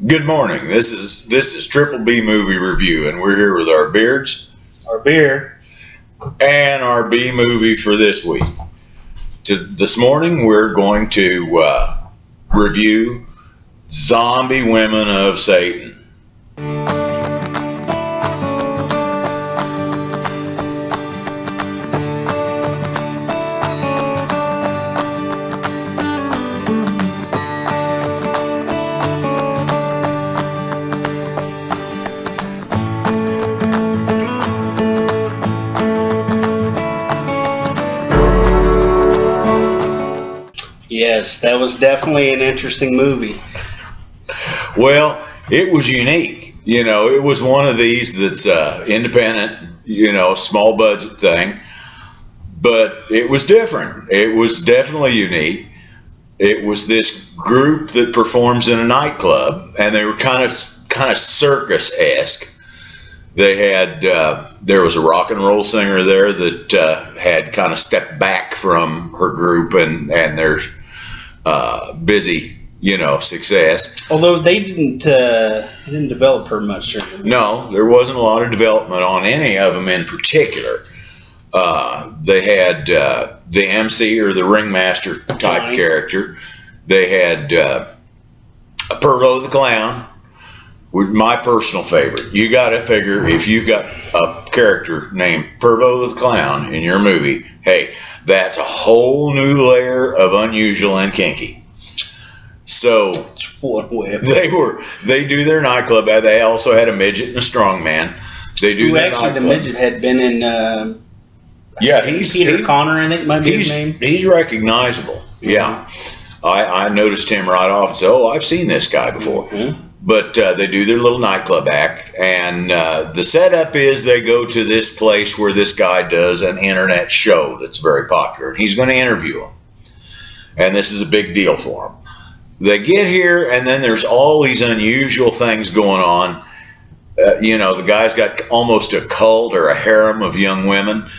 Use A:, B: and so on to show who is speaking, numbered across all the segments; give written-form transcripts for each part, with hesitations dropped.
A: Good morning. This is Triple B Movie Review, and we're here with our beards,
B: our beer,
A: and our B movie for this week. This morning, we're going to review Zombie Women of Satan.
B: Yes, that was definitely an interesting movie.
A: Well, it was unique. You know, it was one of these that's independent, small budget thing. But it was different. It was definitely unique. It was this group that performs in a nightclub, and they were kind of circus-esque. They had there was a rock and roll singer there that had kind of stepped back from her group and their busy, success.
B: Although they didn't develop her much during the movie.
A: No, there wasn't a lot of development on any of them in particular. They had the MC or the ringmaster type character. They had Pervo the Clown, my personal favorite. You got to figure if you've got a character named Pervo the Clown in your movie, hey, that's a whole new layer of unusual and kinky. So they do their nightclub. They also had a midget and a strong man. They do.
B: The midget had been in.
A: He's
B: Peter Connor, I think might be his name.
A: He's recognizable. Yeah, I noticed him right off and said, "Oh, I've seen this guy before." Mm-hmm. But they do their little nightclub act, and the setup is they go to this place where this guy does an internet show that's very popular. He's going to interview him, and this is a big deal for him. They get here, and then there's all these unusual things going on. The guy's got almost a cult or a harem of young women.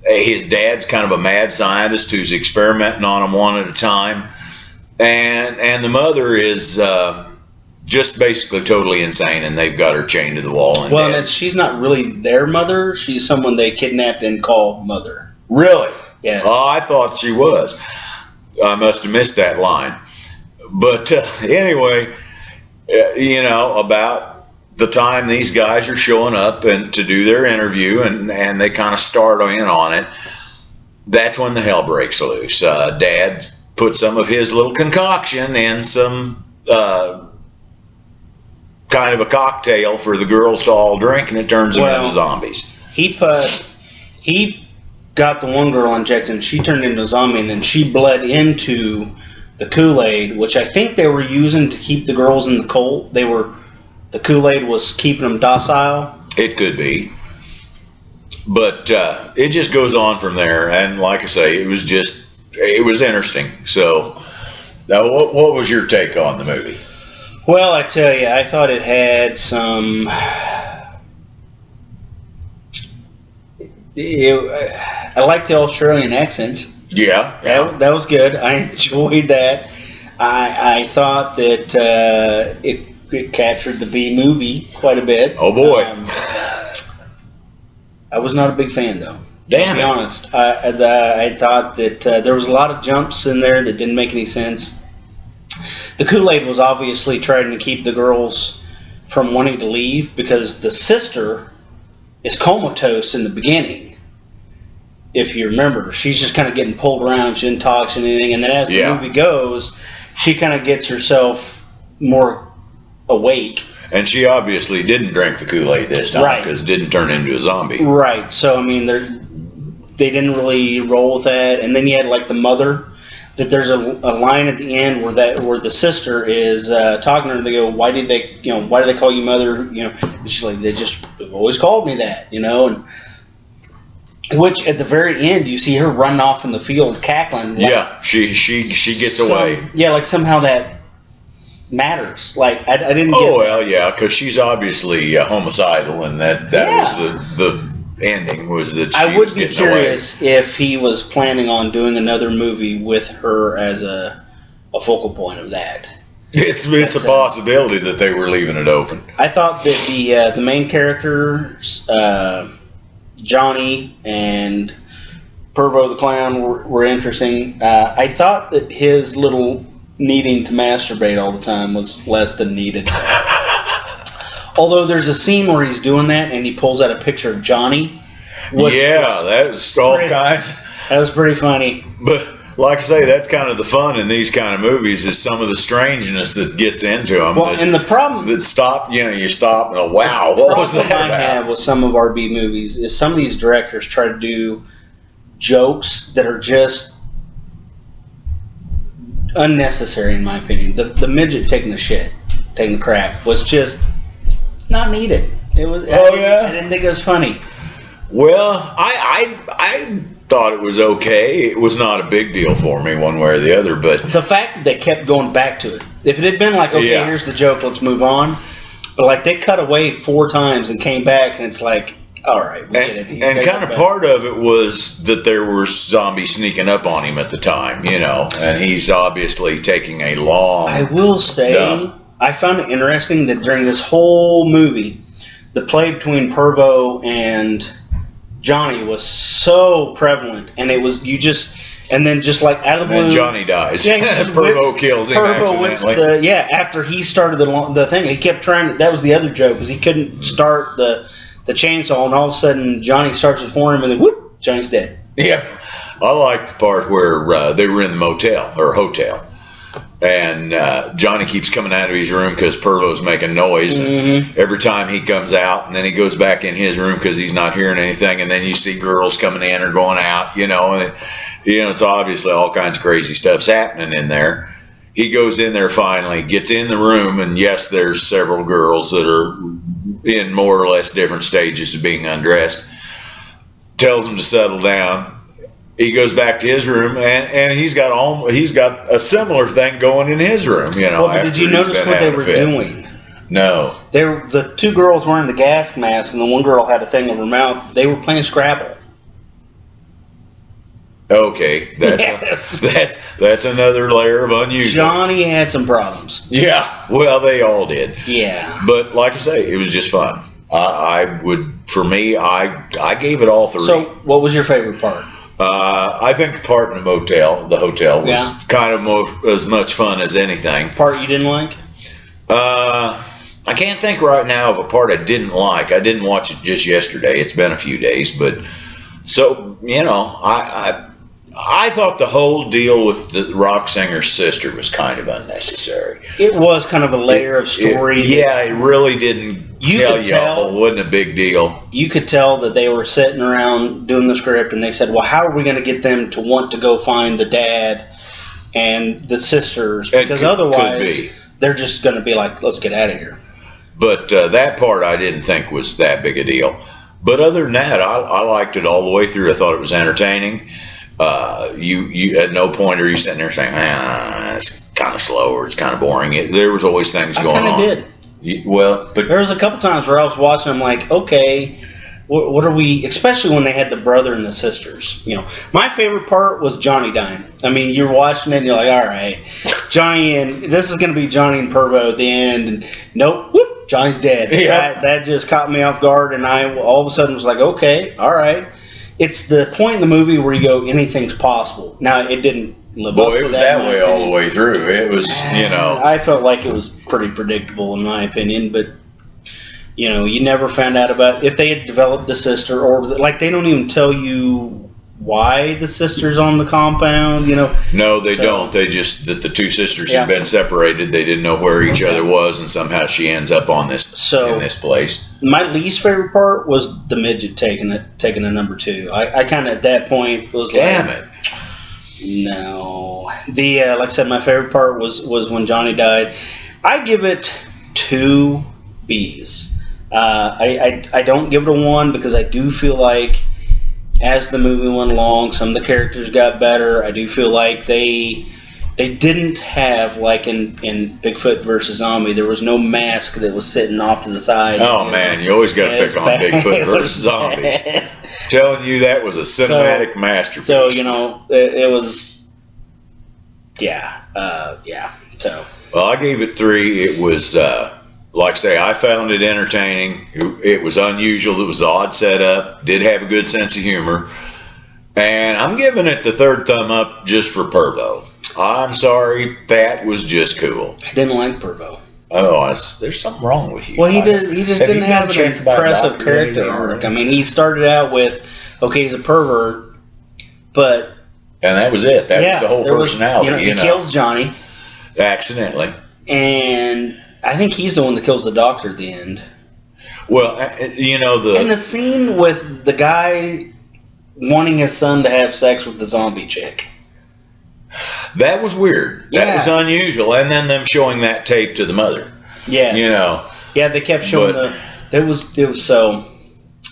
A: His dad's kind of a mad scientist who's experimenting on them one at a time. And the mother is just basically totally insane, and they've got her chained to the wall.
B: And she's not really their mother. She's someone they kidnapped and call mother.
A: Really?
B: Yes.
A: Oh, I thought she was. I must have missed that line. But anyway, about the time these guys are showing up and to do their interview, and they kind of start in on it, that's when the hell breaks loose. Dad put some of his little concoction in some kind of a cocktail for the girls to all drink, and it turns them into zombies.
B: He got the one girl injected, and she turned into a zombie, and then she bled into the Kool-Aid, which I think they were using to keep the girls in the cult. The Kool-Aid was keeping them docile.
A: It could be. But it just goes on from there, and like I say, it was interesting. So, now what was your take on the movie?
B: Well, I tell you, I thought it had some. I like the Australian accents.
A: Yeah.
B: That was good. I enjoyed that. I thought that it captured the B movie quite a bit.
A: Oh boy.
B: I was not a big fan though.
A: Damn.
B: To be honest, I thought that there was a lot of jumps in there that didn't make any sense. The Kool-Aid was obviously trying to keep the girls from wanting to leave because the sister is comatose in the beginning. If you remember, she's just kind of getting pulled around. She didn't talk to anything, and then as the movie goes, she kind of gets herself more awake.
A: And she obviously didn't drink the Kool-Aid this time because it didn't turn into a zombie.
B: Right. So, I mean, they didn't really roll with that. And then you had, like, the mother, that there's a line at the end where the sister is talking to her. They go, why do they call you mother? And she's like, they've always called me that, and which at the very end, you see her running off in the field cackling.
A: She gets away.
B: Yeah, like somehow that matters. Like I didn't.
A: Oh well, yeah, because she's obviously homicidal, and that was the ending was that she
B: I would
A: was
B: be
A: getting
B: curious
A: away.
B: if he was planning on doing another movie with her as a focal point of that.
A: It's a possibility that they were leaving it open.
B: I thought that the main characters, Johnny and Pervo the Clown, were interesting. I thought that his little needing to masturbate all the time was less than needed. Although there's a scene where he's doing that and he pulls out a picture of Johnny.
A: That was all kinds.
B: That was pretty funny.
A: But like I say, that's kind of the fun in these kind of movies is some of the strangeness that gets into them.
B: Well, and the problem
A: that you stop and go, wow, what was that about?
B: I have with some of our B movies is some of these directors try to do jokes that are just unnecessary, in my opinion. The midget taking the crap, was just not needed. It was. I didn't think it was funny.
A: Well, I thought it was okay. It was not a big deal for me one way or the other, but
B: the fact that they kept going back to it. If it had been like, okay, here's the joke, let's move on. But like they cut away 4 times and came back, and it's like, all right, we get it.
A: And kind of part of it was that there were zombies sneaking up on him at the time, and he's obviously taking a long.
B: I will say, I found it interesting that during this whole movie, the play between Pervo and Johnny was so prevalent, and it was and then just like out of the blue,
A: and Johnny dies. Pervo kills him accidentally.
B: After he started the thing, he kept trying to. That was the other joke, because he couldn't start the chainsaw, and all of a sudden Johnny starts it for him, and then whoop, Johnny's dead.
A: Yeah, I liked the part where they were in the motel or hotel. And Johnny keeps coming out of his room because Pervo's making noise.
B: Mm-hmm.
A: Every time he comes out, and then he goes back in his room because he's not hearing anything. And then you see girls coming in or going out, and it's obviously all kinds of crazy stuff's happening in there. He goes in there finally, gets in the room, and yes, there's several girls that are in more or less different stages of being undressed. Tells them to settle down. He goes back to his room, and he's got a similar thing going in his room.
B: Well, but did you notice what they were doing?
A: No.
B: The 2 girls wearing the gas mask, and the one girl had a thing over her mouth. They were playing Scrabble.
A: Okay, that's another layer of unusual.
B: Johnny had some problems.
A: Yeah, well, they all did.
B: Yeah.
A: But like I say, it was just fun. I gave it all 3.
B: So, what was your favorite part?
A: I think the part in the hotel was kind of as much fun as anything.
B: Part you didn't like?
A: I can't think right now of a part I didn't like. I didn't watch it just yesterday. It's been a few days, but so I thought the whole deal with the rock singer's sister was kind of unnecessary.
B: It was kind of a layer of story.
A: It really didn't tell you all. It wasn't a big deal.
B: You could tell that they were sitting around doing the script, and they said, well, how are we going to get them to want to go find the dad and the sisters? Because otherwise, they're just going to be like, let's get out of here.
A: But that part I didn't think was that big a deal. But other than that, I liked it all the way through. I thought it was entertaining. You at no point are you sitting there saying, it's kind of slow or it's kind of boring. There was always things going on.
B: I kind of did.
A: But
B: there was a couple times where I was watching. I'm like, okay, what are we? Especially when they had the brother and the sisters. My favorite part was Johnny dying. I mean, you're watching it and you're like, all right, Johnny, and this is going to be Johnny and Pervo at the end, and nope, whoop, Johnny's dead.
A: Yeah.
B: That just caught me off guard, and I all of a sudden was like, okay, all right. It's the point in the movie where you go, anything's possible. Now, it didn't live up to that.
A: Boy, it was that way all the way through. It was,
B: I felt like it was pretty predictable in my opinion, but, you never found out about if they had developed the sister, or, they don't even tell you why the sister's on the compound,
A: No, they don't. They just, that the 2 sisters had been separated. They didn't know where each other was, and somehow she ends up in this place.
B: My least favorite part was the midget taking a number 2. I kind of at that point was
A: damn it.
B: No. Like I said, my favorite part was when Johnny died. I give it 2 B's. I don't give it a 1 because I do feel like as the movie went along, some of the characters got better. I do feel like they didn't have, like in Bigfoot versus Zombie, there was no mask that was sitting off to the side.
A: Oh, man, you always got to pick on Bigfoot versus Zombies. Telling you that was a cinematic masterpiece.
B: So, it was, So,
A: Well, I gave it 3. It was, like I say, I found it entertaining. It was unusual. It was an odd setup. Did have a good sense of humor. And I'm giving it the 3rd thumb up just for Pervo. I'm sorry, that was just cool.
B: I didn't like Pervo.
A: Oh, there's something wrong with you.
B: Well, he just didn't have an impressive character
A: or
B: arc. I mean, he started out with, okay, he's a pervert, but
A: and that was it. That was the whole personality.
B: He kills Johnny
A: accidentally,
B: and I think he's the one that kills the doctor at the end.
A: Well, and
B: the scene with the guy wanting his son to have sex with the zombie chick.
A: That was weird. That was unusual. And then them showing that tape to the mother.
B: Yes. Yeah, they kept showing it was so.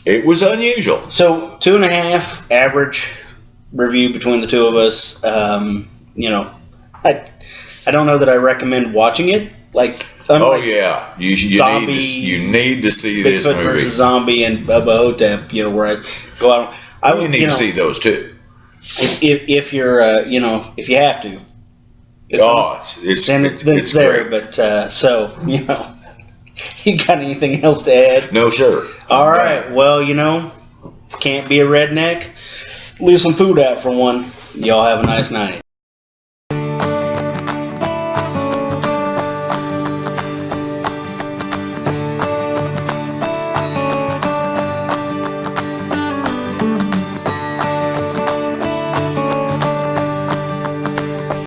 A: It was unusual.
B: So 2.5 average review between the two of us. I don't know that I recommend watching it. Like,
A: oh yeah, you need to see this
B: Bigfoot
A: movie.
B: versus Zombie and Bubba Hotep. Where I go out.
A: You need to see those too.
B: If you're, if you have to.
A: It's
B: there.
A: great.
B: But you got anything else to add?
A: No, sir.
B: All right. Well, can't be a redneck. Leave some food out for one. Y'all have a nice night.